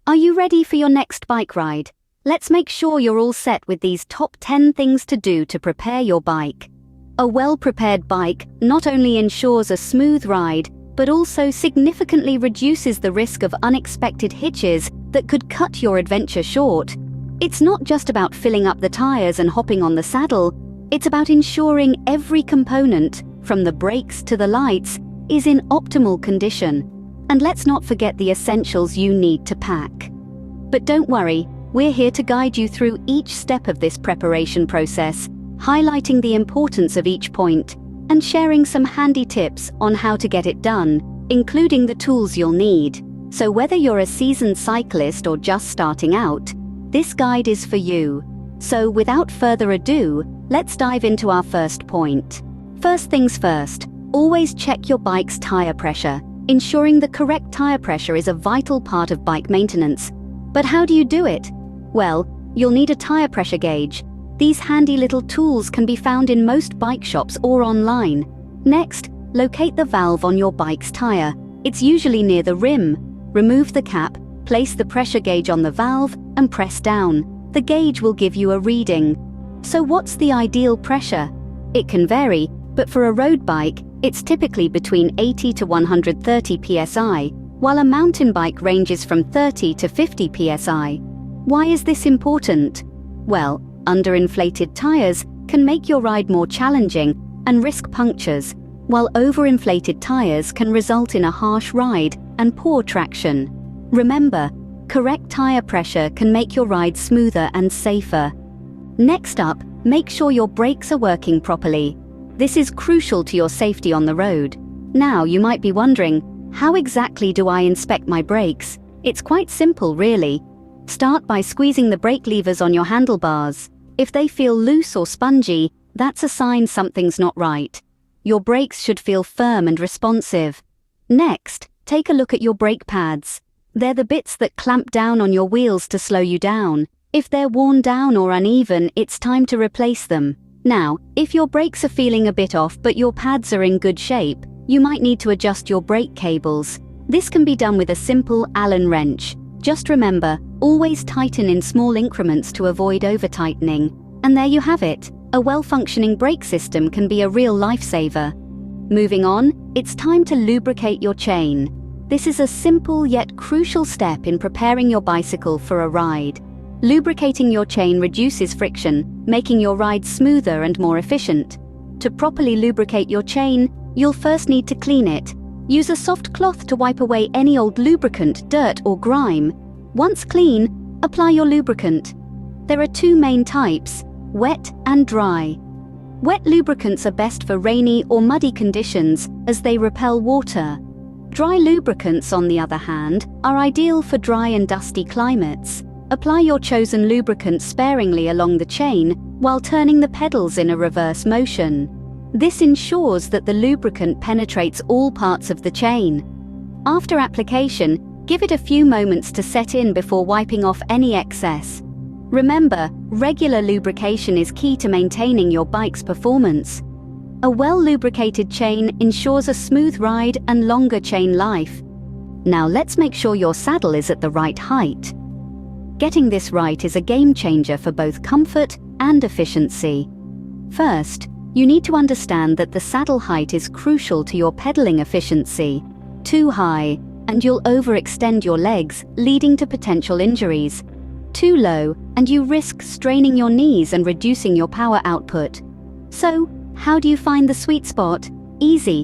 Are you ready for your next bike ride? Let's make sure you're all set with these top 10 things to do to prepare your bike. A well-prepared bike not only ensures a smooth ride, but also significantly reduces the risk of unexpected hitches that could cut your adventure short. It's not just about filling up the tires and hopping on the saddle, it's about ensuring every component, from the brakes to the lights, is in optimal condition. And let's not forget the essentials you need to pack. But don't worry, we're here to guide you through each step of this preparation process, highlighting the importance of each point, and sharing some handy tips on how to get it done, including the tools you'll need. So whether you're a seasoned cyclist or just starting out, this guide is for you. So without further ado, let's dive into our first point. First things first, always check your bike's tire pressure. Ensuring the correct tire pressure is a vital part of bike maintenance. But how do you do it? Well, you'll need a tire pressure gauge. These handy little tools can be found in most bike shops or online. Next, locate the valve on your bike's tire. It's usually near the rim. Remove the cap, place the pressure gauge on the valve, and press down. The gauge will give you a reading. So what's the ideal pressure? It can vary, but for a road bike, it's typically between 80 to 130 psi, while a mountain bike ranges from 30 to 50 psi. Why is this important? Well, underinflated tires can make your ride more challenging and risk punctures, while overinflated tires can result in a harsh ride and poor traction. Remember, correct tire pressure can make your ride smoother and safer. Next up, make sure your brakes are working properly. This is crucial to your safety on the road. Now, you might be wondering, how exactly do I inspect my brakes? It's quite simple, really. Start by squeezing the brake levers on your handlebars. If they feel loose or spongy, that's a sign something's not right. Your brakes should feel firm and responsive. Next, take a look at your brake pads. They're the bits that clamp down on your wheels to slow you down. If they're worn down or uneven, it's time to replace them. Now, if your brakes are feeling a bit off but your pads are in good shape, you might need to adjust your brake cables. This can be done with a simple Allen wrench. Just remember, always tighten in small increments to avoid over-tightening. And there you have it. A well-functioning brake system can be a real lifesaver. Moving on, it's time to lubricate your chain. This is a simple yet crucial step in preparing your bicycle for a ride. Lubricating your chain reduces friction, making your ride smoother and more efficient. To properly lubricate your chain, you'll first need to clean it. Use a soft cloth to wipe away any old lubricant, dirt, or grime. Once clean, apply your lubricant. There are two main types, wet and dry. Wet lubricants are best for rainy or muddy conditions as they repel water. Dry lubricants, on the other hand, are ideal for dry and dusty climates. Apply your chosen lubricant sparingly along the chain while turning the pedals in a reverse motion. This ensures that the lubricant penetrates all parts of the chain. After application, give it a few moments to set in before wiping off any excess. Remember, regular lubrication is key to maintaining your bike's performance. A well-lubricated chain ensures a smooth ride and longer chain life. Now let's make sure your saddle is at the right height. Getting this right is a game changer for both comfort and efficiency. First, you need to understand that the saddle height is crucial to your pedaling efficiency. Too high, and you'll overextend your legs, leading to potential injuries. Too low, and you risk straining your knees and reducing your power output. So, how do you find the sweet spot? Easy.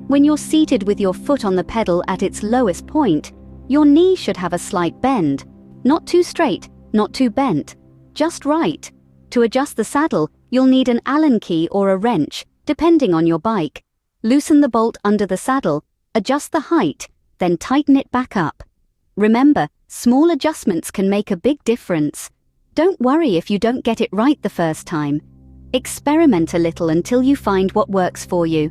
When you're seated with your foot on the pedal at its lowest point, your knee should have a slight bend. Not too straight, not too bent, just right. To adjust the saddle, you'll need an Allen key or a wrench, depending on your bike. Loosen the bolt under the saddle, adjust the height, then tighten it back up. Remember, small adjustments can make a big difference. Don't worry if you don't get it right the first time. Experiment a little until you find what works for you.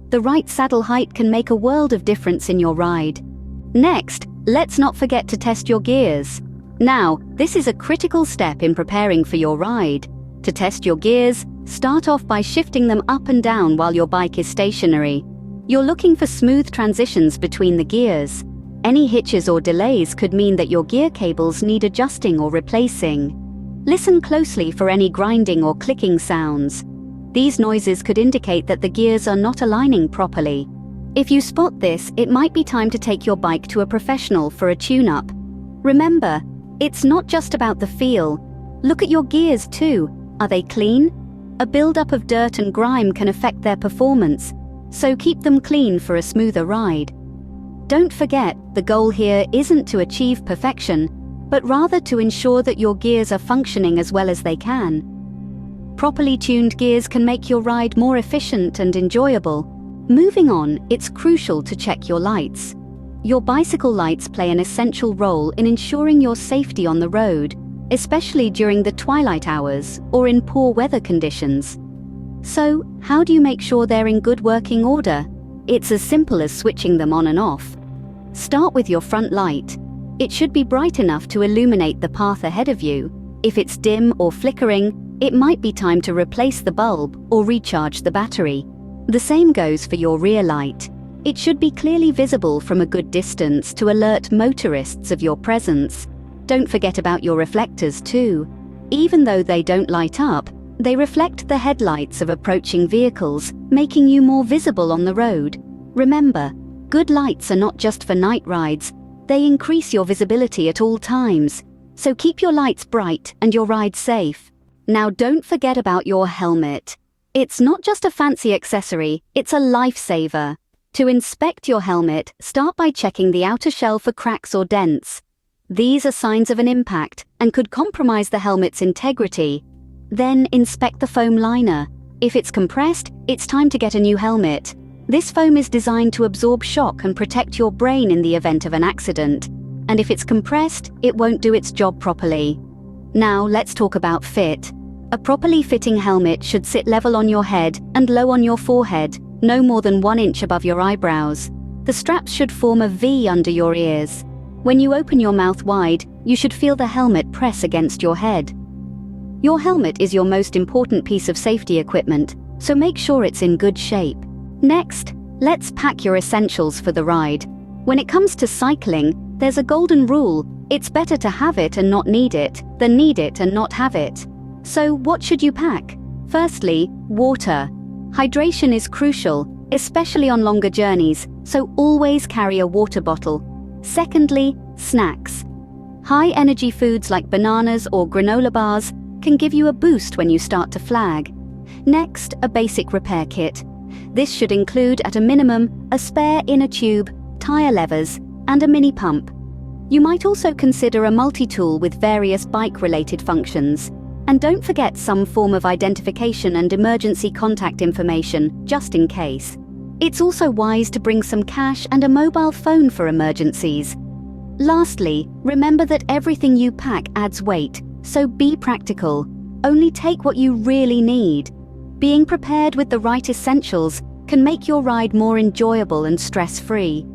The right saddle height can make a world of difference in your ride. Next, let's not forget to test your gears. Now, this is a critical step in preparing for your ride. To test your gears, start off by shifting them up and down while your bike is stationary. You're looking for smooth transitions between the gears. Any hitches or delays could mean that your gear cables need adjusting or replacing. Listen closely for any grinding or clicking sounds. These noises could indicate that the gears are not aligning properly. If you spot this, it might be time to take your bike to a professional for a tune-up. Remember, it's not just about the feel. Look at your gears too. Are they clean? A buildup of dirt and grime can affect their performance, so keep them clean for a smoother ride. Don't forget, the goal here isn't to achieve perfection, but rather to ensure that your gears are functioning as well as they can. Properly tuned gears can make your ride more efficient and enjoyable. Moving on, it's crucial to check your lights. Your bicycle lights play an essential role in ensuring your safety on the road, especially during the twilight hours or in poor weather conditions. So, how do you make sure they're in good working order? It's as simple as switching them on and off. Start with your front light. It should be bright enough to illuminate the path ahead of you. If it's dim or flickering, it might be time to replace the bulb or recharge the battery. The same goes for your rear light. It should be clearly visible from a good distance to alert motorists of your presence. Don't forget about your reflectors too. Even though they don't light up, they reflect the headlights of approaching vehicles, making you more visible on the road. Remember, good lights are not just for night rides, they increase your visibility at all times. So keep your lights bright and your ride safe. Now don't forget about your helmet. It's not just a fancy accessory, it's a lifesaver. To inspect your helmet, start by checking the outer shell for cracks or dents. These are signs of an impact and could compromise the helmet's integrity. Then inspect the foam liner. If it's compressed, it's time to get a new helmet. This foam is designed to absorb shock and protect your brain in the event of an accident. And if it's compressed, it won't do its job properly. Now let's talk about fit. A properly fitting helmet should sit level on your head and low on your forehead, no more than 1 inch above your eyebrows. The straps should form a V under your ears. When you open your mouth wide, you should feel the helmet press against your head. Your helmet is your most important piece of safety equipment, so make sure it's in good shape. Next, let's pack your essentials for the ride. When it comes to cycling, there's a golden rule. It's better to have it and not need it, than need it and not have it. So what should you pack? Firstly, water. Hydration is crucial, especially on longer journeys, so always carry a water bottle. Secondly, snacks. High-energy foods like bananas or granola bars can give you a boost when you start to flag. Next, a basic repair kit. This should include, at a minimum, a spare inner tube, tire levers, and a mini pump. You might also consider a multi-tool with various bike-related functions. And don't forget some form of identification and emergency contact information, just in case. It's also wise to bring some cash and a mobile phone for emergencies. Lastly, remember that everything you pack adds weight, so be practical. Only take what you really need. Being prepared with the right essentials can make your ride more enjoyable and stress-free.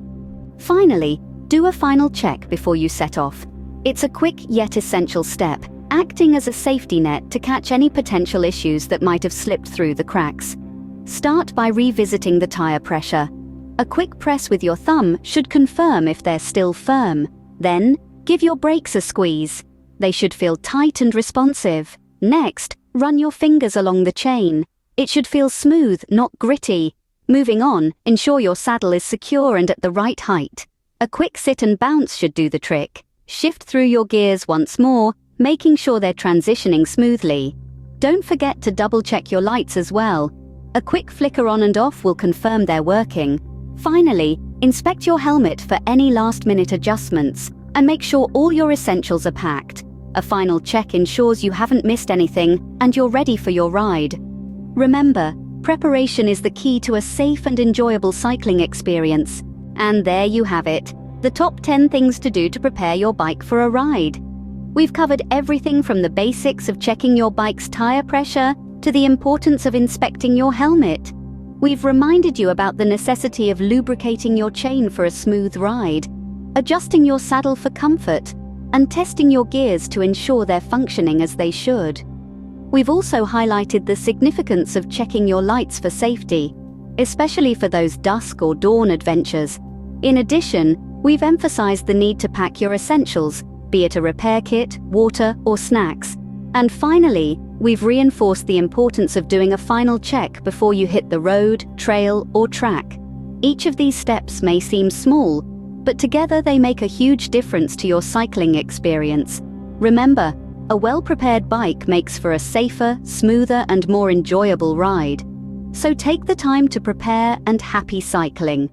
Finally, do a final check before you set off. It's a quick yet essential step, acting as a safety net to catch any potential issues that might have slipped through the cracks. Start by revisiting the tire pressure. A quick press with your thumb should confirm if they're still firm. Then, give your brakes a squeeze. They should feel tight and responsive. Next, run your fingers along the chain. It should feel smooth, not gritty. Moving on, ensure your saddle is secure and at the right height. A quick sit and bounce should do the trick. Shift through your gears once more, making sure they're transitioning smoothly. Don't forget to double-check your lights as well. A quick flicker on and off will confirm they're working. Finally, inspect your helmet for any last-minute adjustments and make sure all your essentials are packed. A final check ensures you haven't missed anything and you're ready for your ride. Remember, preparation is the key to a safe and enjoyable cycling experience. And there you have it, the top 10 things to do to prepare your bike for a ride. We've covered everything from the basics of checking your bike's tire pressure to the importance of inspecting your helmet. We've reminded you about the necessity of lubricating your chain for a smooth ride, adjusting your saddle for comfort, and testing your gears to ensure they're functioning as they should. We've also highlighted the significance of checking your lights for safety, especially for those dusk or dawn adventures. In addition, We've emphasized the need to pack your essentials, be it a repair kit, water, or snacks. And finally, we've reinforced the importance of doing a final check before you hit the road, trail, or track. Each of these steps may seem small, but together they make a huge difference to your cycling experience. Remember, a well-prepared bike makes for a safer, smoother, and more enjoyable ride. So take the time to prepare and happy cycling.